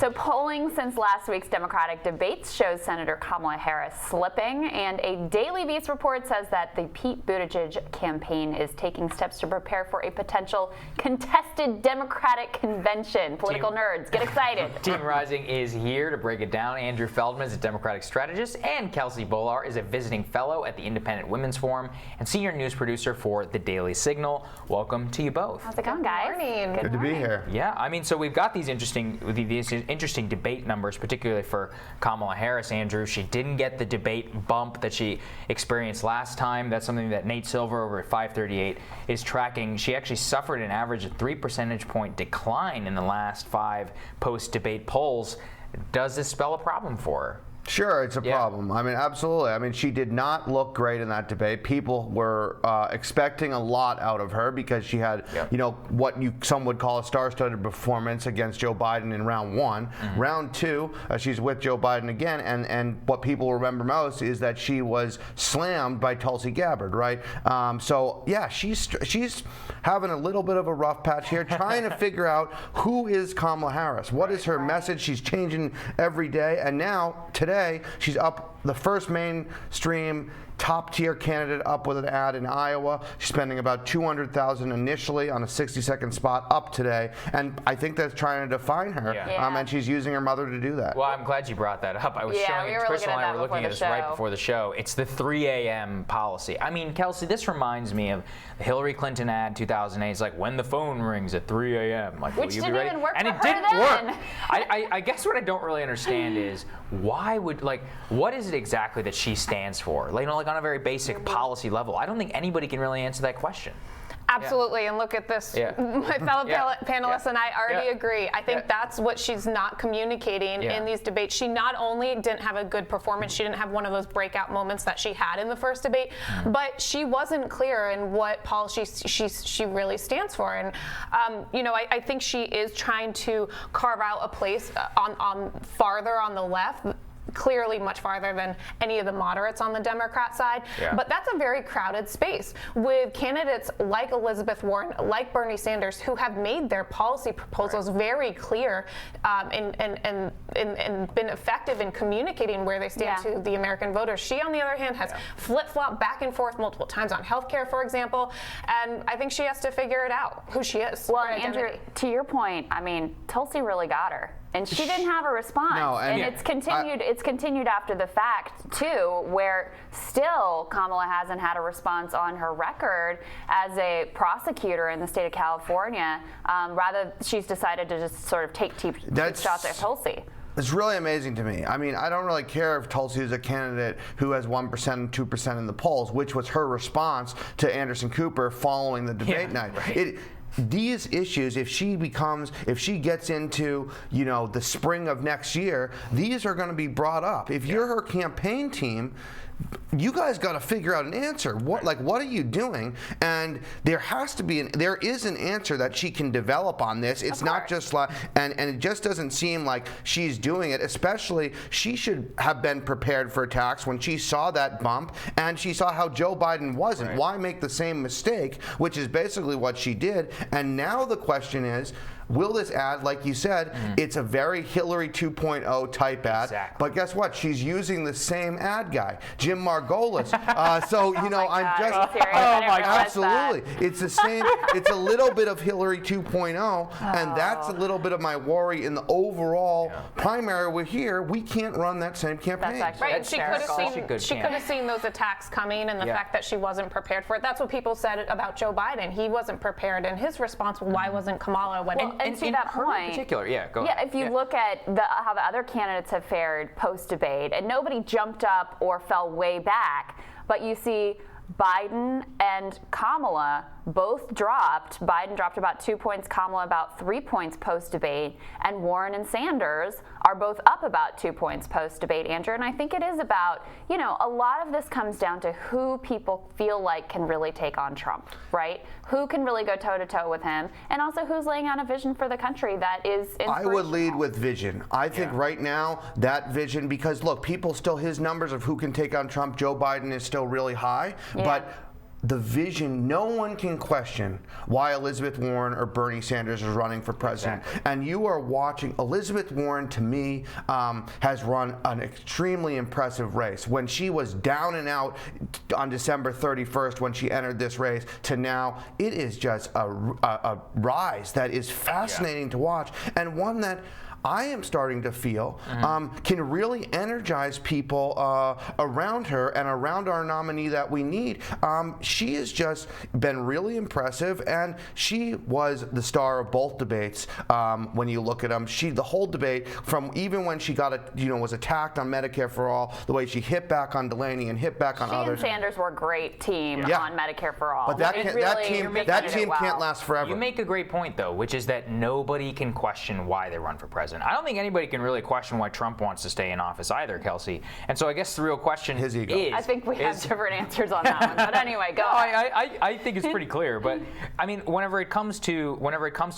So polling since last week's Democratic debates shows Senator Kamala Harris slipping, and a Daily Beast report says that the Pete Buttigieg campaign is taking steps to prepare for a potential contested Democratic convention. Political nerds, get excited. Team Rising is here to break it down. Andrew Feldman is a Democratic strategist, and Kelsey Bolar is a visiting fellow at the Independent Women's Forum and senior news producer for The Daily Signal. Welcome to you both. How's it going, guys? Good morning. Good to be here. Yeah, I mean, so we've got these interesting debate numbers, particularly for Kamala Harris, Andrew. She didn't get the debate bump that she experienced last time. That's something that Nate Silver over at 538 is tracking. She actually suffered an average of 3 percentage point decline in the last 5 post-debate polls. Does this spell a problem for her? Sure, it's a problem. I mean, absolutely. I mean, she did not look great in that debate. People were expecting a lot out of her because she had, you know, what some would call a star-studded performance against Joe Biden in round 1. Round 2, she's with Joe Biden again, and what people remember most is that she was slammed by Tulsi Gabbard, right? So yeah, she's having a little bit of a rough patch here, trying to figure out who is Kamala Harris. What is her message? She's changing every day, and now today she's up the first mainstream top-tier candidate up with an ad in Iowa. She's spending about $200,000 initially on a 60-second spot up today, and I think that's trying to define her. And she's using her mother to do that. Well, I'm glad you brought that up. I was showing it. Crystal and I were looking at this right before the show. It's the 3 a.m. policy. I mean, Kelsey, this reminds me of the Hillary Clinton ad 2008. It's like, when the phone rings at 3 a.m. Like, which didn't even work and for it her didn't then. work. I guess what I don't really understand is why would, like, what is it exactly that she stands for? Like, you know, like on a very basic policy level. I don't think anybody can really answer that question. Absolutely, and look at this. My fellow panelists and I already agree. I think that's what she's not communicating in these debates. She not only didn't have a good performance, she didn't have one of those breakout moments that she had in the first debate, but she wasn't clear in what policy she really stands for. And you know, I think she is trying to carve out a place on farther on the left. Clearly much farther than any of the moderates on the Democrat side. But that's a very crowded space with candidates like Elizabeth Warren, like Bernie Sanders, who have made their policy proposals very clear and been effective in communicating where they stand to the American voters. She, on the other hand, has flip-flopped back and forth multiple times on healthcare, for example, and I think she has to figure it out, who she is. Well, Andrew, to your point, I mean, Tulsi really got her. And she didn't have a response. No, and it's continued. It's continued after the fact too, where still Kamala hasn't had a response on her record as a prosecutor in the state of California. Rather, she's decided to just sort of take cheap shots at Tulsi. It's really amazing to me. I mean, I don't really care if Tulsi is a candidate who has 1% and 2% in the polls, which was her response to Anderson Cooper following the debate night. These issues, if she gets into, you know, the spring of next year, these are going to be brought up. If you're her campaign team, you guys got to figure out an answer. What are you doing? And there is an answer that she can develop on this. It's not just like, and it just doesn't seem like she's doing it. Especially, she should have been prepared for attacks when she saw that bump and she saw how Joe Biden wasn't. Why make the same mistake, which is basically what she did? And now the question is, will this ad, like you said, it's a very Hillary 2.0 type ad, but guess what? She's using the same ad guy, Jim Margolis. So, you know, I'm just, absolutely. It's the same, it's a little bit of Hillary 2.0, and that's a little bit of my worry in the overall primary. We're here, we can't run that same campaign. Right, she could have seen those attacks coming, and the fact that she wasn't prepared for it. That's what people said about Joe Biden. He wasn't prepared, and his response, why wasn't Kamala when and to that point, in particular, go ahead. If you look at how the other candidates have fared post-debate, and nobody jumped up or fell way back, but you see Biden and Kamala both dropped. Biden dropped about 2 points, Kamala about 3 points post-debate, and Warren and Sanders are both up about 2 points post-debate, Andrew. And I think it is about, you know, a lot of this comes down to who people feel like can really take on Trump, right? Who can really go toe-to-toe with him, and also who's laying out a vision for the country that is inspirational. I would lead with vision. I think right now that vision, because look, his numbers of who can take on Trump, Joe Biden is still really high, but the vision, no one can question why Elizabeth Warren or Bernie Sanders is running for president. Exactly. And you are watching, Elizabeth Warren, to me, has run an extremely impressive race. When she was down and out on December 31st when she entered this race to now, it is just a rise that is fascinating to watch, and one that I am starting to feel can really energize people around her and around our nominee that we need. She has just been really impressive, and she was the star of both debates. When you look at them, the whole debate, from even when she got was attacked on Medicare for All, the way she hit back on Delaney and hit back on others. She and Sanders were a great team on Medicare for All. But that team can't last forever. You make a great point, though, which is that nobody can question why they run for president. I don't think anybody can really question why Trump wants to stay in office either, Kelsey. And so I guess the real question is, I think we have different answers on that one. But anyway, go ahead. I think it's pretty clear. But I mean, whenever it comes to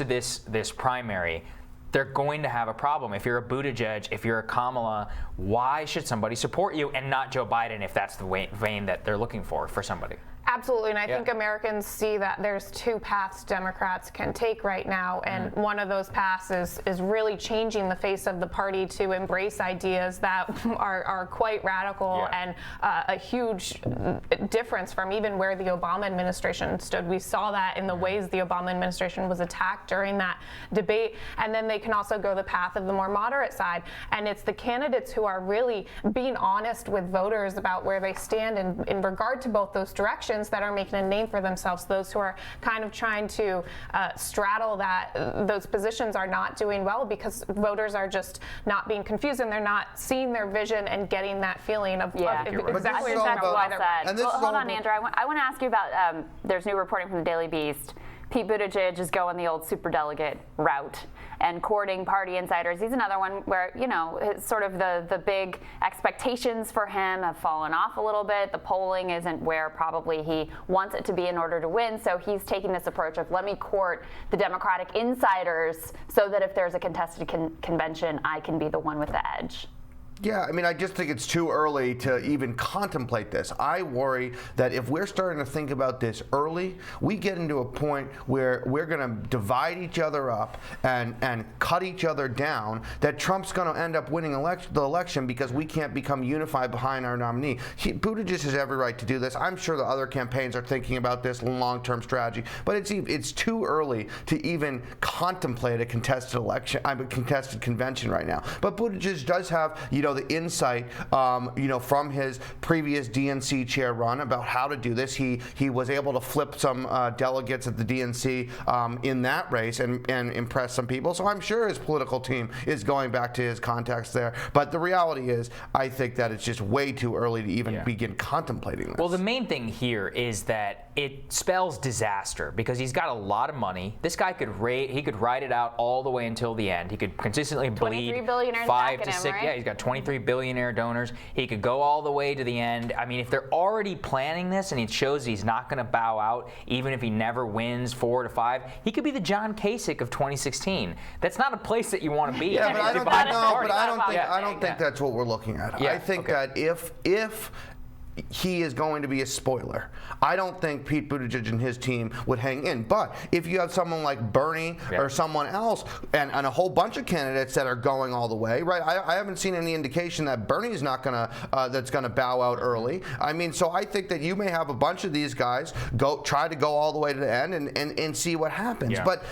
this primary, they're going to have a problem. If you're a Buttigieg, if you're a Kamala, why should somebody support you and not Joe Biden if that's the vein that they're looking for somebody? Absolutely, and I think Americans see that there's two paths Democrats can take right now, and one of those paths is really changing the face of the party to embrace ideas that are quite radical and a huge difference from even where the Obama administration stood. We saw that in the ways the Obama administration was attacked during that debate, and then they can also go the path of the more moderate side, and it's the candidates who are really being honest with voters about where they stand in regard to both those directions that are making a name for themselves. Those who are kind of trying to straddle those positions are not doing well because voters are just not being confused and they're not seeing their vision and getting that feeling of exactly why they're. Well, hold on, Andrew. I want to ask you about. There's new reporting from the Daily Beast. Pete Buttigieg is going the old superdelegate route and courting party insiders. He's another one where, sort of the big expectations for him have fallen off a little bit. The polling isn't where probably he wants it to be in order to win. So he's taking this approach of let me court the Democratic insiders so that if there's a contested convention, I can be the one with the edge. Yeah, I mean, I just think it's too early to even contemplate this. I worry that if we're starting to think about this early, we get into a point where we're going to divide each other up and cut each other down, that Trump's going to end up winning the election because we can't become unified behind our nominee. Buttigieg has every right to do this. I'm sure the other campaigns are thinking about this long-term strategy, but it's too early to even contemplate a contested convention right now. But Buttigieg does have, the insight, from his previous DNC chair run about how to do this. He was able to flip some delegates at the DNC in that race and impress some people. So I'm sure his political team is going back to his contacts there. But the reality is, I think that it's just way too early to even begin contemplating this. Well, the main thing here is that it spells disaster because he's got a lot of money. This guy could ride it out all the way until the end. He could consistently bleed 23 billionaires 5 to backing 6. him, right? Yeah, he's got 23 billionaire donors. He could go all the way to the end. I mean, if they're already planning this and it shows he's not going to bow out, even if he never wins 4 to 5, he could be the John Kasich of 2016. That's not a place that you want to be. Yeah, but I don't think that's what we're looking at. Yeah, I think that if he is going to be a spoiler, I don't think Pete Buttigieg and his team would hang in. But if you have someone like Bernie or someone else and a whole bunch of candidates that are going all the way, right? I haven't seen any indication that Bernie's not going to bow out early. I mean, so I think that you may have a bunch of these guys try to go all the way to the end and see what happens. Yeah. But,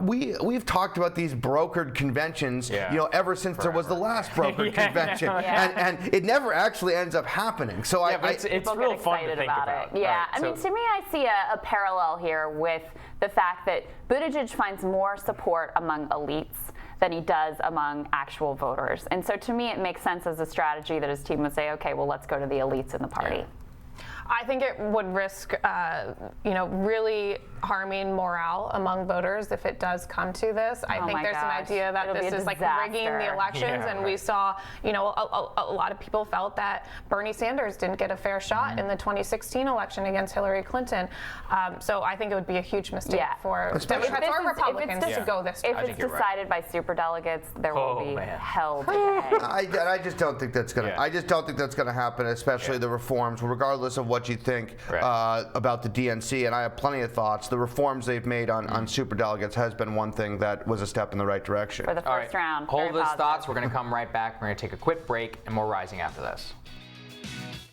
we've talked about these brokered conventions, ever since there was the last brokered convention, and it never actually ends up happening. So it's real fun to think about it. Yeah, right, I mean, to me, I see a parallel here with the fact that Buttigieg finds more support among elites than he does among actual voters, and so to me, it makes sense as a strategy that his team would say, okay, well, let's go to the elites in the party. I think it would risk, really harming morale among voters if it does come to this. I think there's an idea that this is like rigging the elections, and we saw, you know, a lot of people felt that Bernie Sanders didn't get a fair shot in the 2016 election against Hillary Clinton. So I think it would be a huge mistake for Democrats or Republicans to go this If way. it's decided by superdelegates, there will be hell to pay. I just don't think that's gonna. I just don't think that's gonna happen, especially the reforms, regardless of what you think about the DNC. And I have plenty of thoughts. The reforms they've made on superdelegates has been one thing that was a step in the right direction. For the first round. Hold those thoughts. We're going to come right back. We're going to take a quick break, and more Rising after this.